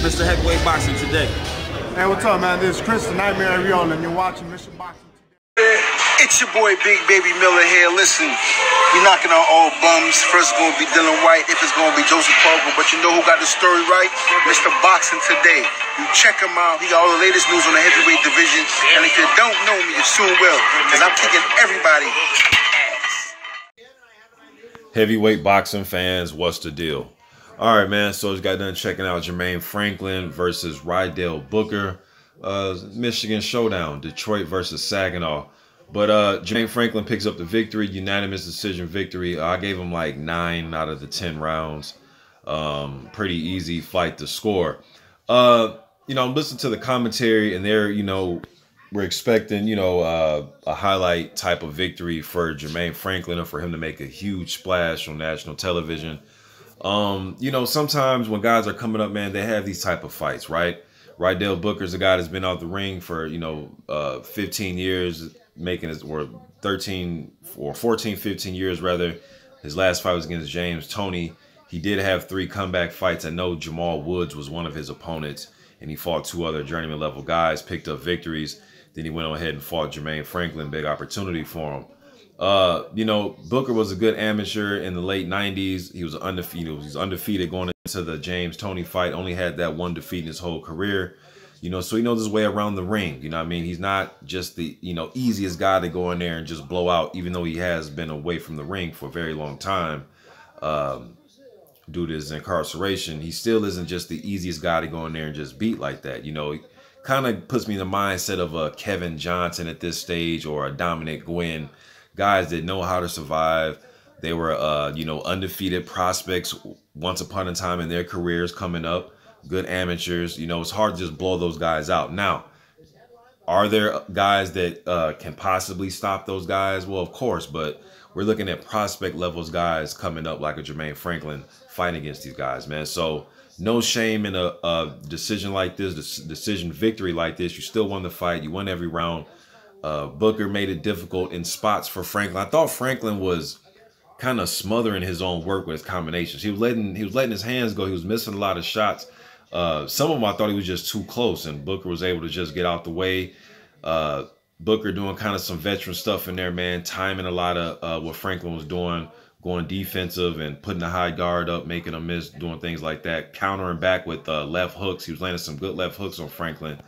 Mr. Heavyweight Boxing today. Hey, what's up, man? This is Chris, the Nightmare Rydell, and you're watching Mr. Boxing today. It's your boy Big Baby Miller here. Listen, we knocking on all bums. First gonna be Dylan White, if it's gonna be Joseph Parker, but you know who got the story right? Mr. Boxing Today. You check him out. He got all the latest news on the heavyweight division. And if you don't know me, you soon will, because I'm kicking everybody ass. Heavyweight boxing fans, what's the deal? All right, man. So I just got done checking out Jermaine Franklin versus Rydell Booker. Michigan Showdown, Detroit versus Saginaw. But Jermaine Franklin picks up the victory, unanimous decision victory. I gave him like 9 out of the 10 rounds. Pretty easy fight to score. You know, I'm listening to the commentary, and they're, you know, we're expecting, you know, a highlight type of victory for Jermaine Franklin and for him to make a huge splash on national television. You know, sometimes when guys are coming up, man, they have these type of fights, right? Rydell Booker's a guy that's been out the ring for, you know, 15 years, making his, or 13 or 14, 15 years rather. His last fight was against James Toney. He did have 3 comeback fights. I know Jamal Woods was one of his opponents, and he fought 2 other journeyman level guys, picked up victories. Then he went on ahead and fought Jermaine Franklin, big opportunity for him. You know, Booker was a good amateur in the late 90s. He was undefeated. He was undefeated going into the James Toney fight. Only had that 1 defeat in his whole career. You know, so he knows his way around the ring. You know what I mean? He's not just the, you know, easiest guy to go in there and just blow out, even though he has been away from the ring for a very long time due to his incarceration. He still isn't just the easiest guy to go in there and just beat like that. You know, he kind of puts me in the mindset of a Kevin Johnson at this stage, or a Dominic Gwynn. Guys that know how to survive. They were, you know, undefeated prospects once upon a time in their careers coming up. Good amateurs. You know, it's hard to just blow those guys out. Now, are there guys that can possibly stop those guys? Well, of course, but we're looking at prospect levels guys coming up like a Jermaine Franklin fighting against these guys, man. So no shame in a decision like this, decision victory like this. You still won the fight. You won every round. Booker made it difficult in spots for Franklin. I thought Franklin was kind of smothering his own work with his combinations. He was letting his hands go. He was missing a lot of shots. Some of them I thought he was just too close, and Booker was able to just get out the way. Booker doing kind of some veteran stuff in there, man, timing a lot of what Franklin was doing, going defensive and putting the high guard up, making a miss, doing things like that, countering back with left hooks. He was landing some good left hooks on Franklin.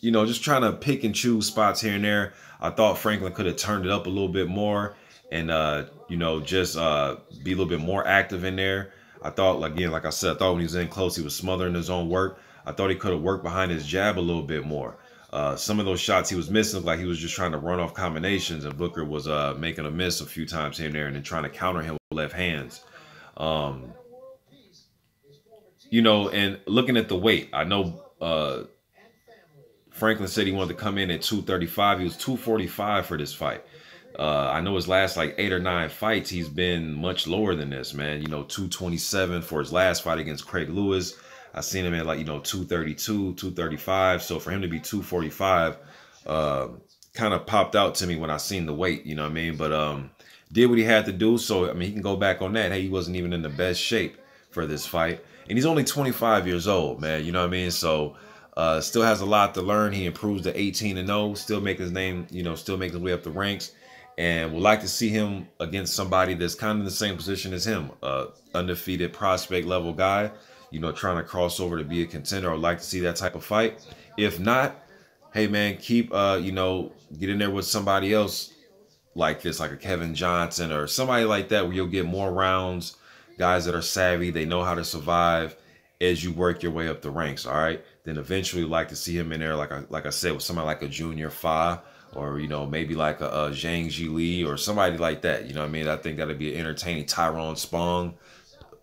You know, just trying to pick and choose spots here and there. I thought Franklin could have turned it up a little bit more and, you know, just be a little bit more active in there. I thought, again, like I said, I thought when he was in close, he was smothering his own work. I thought he could have worked behind his jab a little bit more. Some of those shots he was missing, like he was just trying to run off combinations, and Booker was making a miss a few times here and there and then trying to counter him with left hands. You know, and looking at the weight, I know Franklin said he wanted to come in at 235. He was 245 for this fight. I know his last like 8 or 9 fights, he's been much lower than this, man. You know, 227 for his last fight against Craig Lewis. I seen him at like, you know, 232, 235. So for him to be 245, kind of popped out to me when I seen the weight, you know what I mean? But did what he had to do. So, I mean, he can go back on that. Hey, he wasn't even in the best shape for this fight. And he's only 25 years old, man. You know what I mean? So still has a lot to learn. He improves to 18-0, still making his name, you know, still making his way up the ranks. And would like to see him against somebody that's kind of in the same position as him, undefeated prospect level guy, you know, trying to cross over to be a contender. I would like to see that type of fight. If not, hey, man, keep, you know, get in there with somebody else like this, like a Kevin Johnson or somebody like that, where you'll get more rounds, guys that are savvy, they know how to survive as you work your way up the ranks, all right? Then eventually like to see him in there, like I said, with somebody like a Junior Fa, or, you know, maybe like a Zhang Ji or somebody like that. You know what I mean? I think that'd be an entertaining. Tyrone Spong,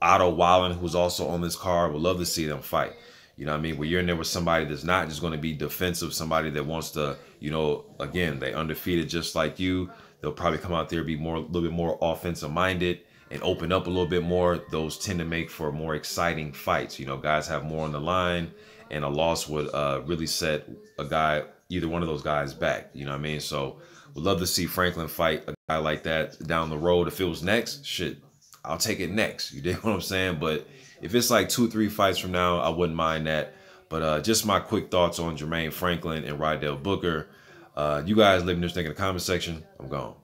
Otto Wallen, who's also on this card. Would love to see them fight. You know what I mean? Where you're in there with somebody that's not just going to be defensive, somebody that wants to, you know, again, they undefeated just like you. They'll probably come out there, be more, a little bit more offensive minded and open up a little bit more. Those tend to make for more exciting fights. You know, guys have more on the line, and a loss would really set a guy, either one of those guys, back. You know what I mean? So would love to see Franklin fight a guy like that down the road. If it was next, shit, I'll take it next. You dig what I'm saying? But If it's like 2-3 fights from now, I wouldn't mind that. But just my quick thoughts on Jermaine Franklin and Rydell Booker. You guys leave me your thing in the comment section. I'm gone.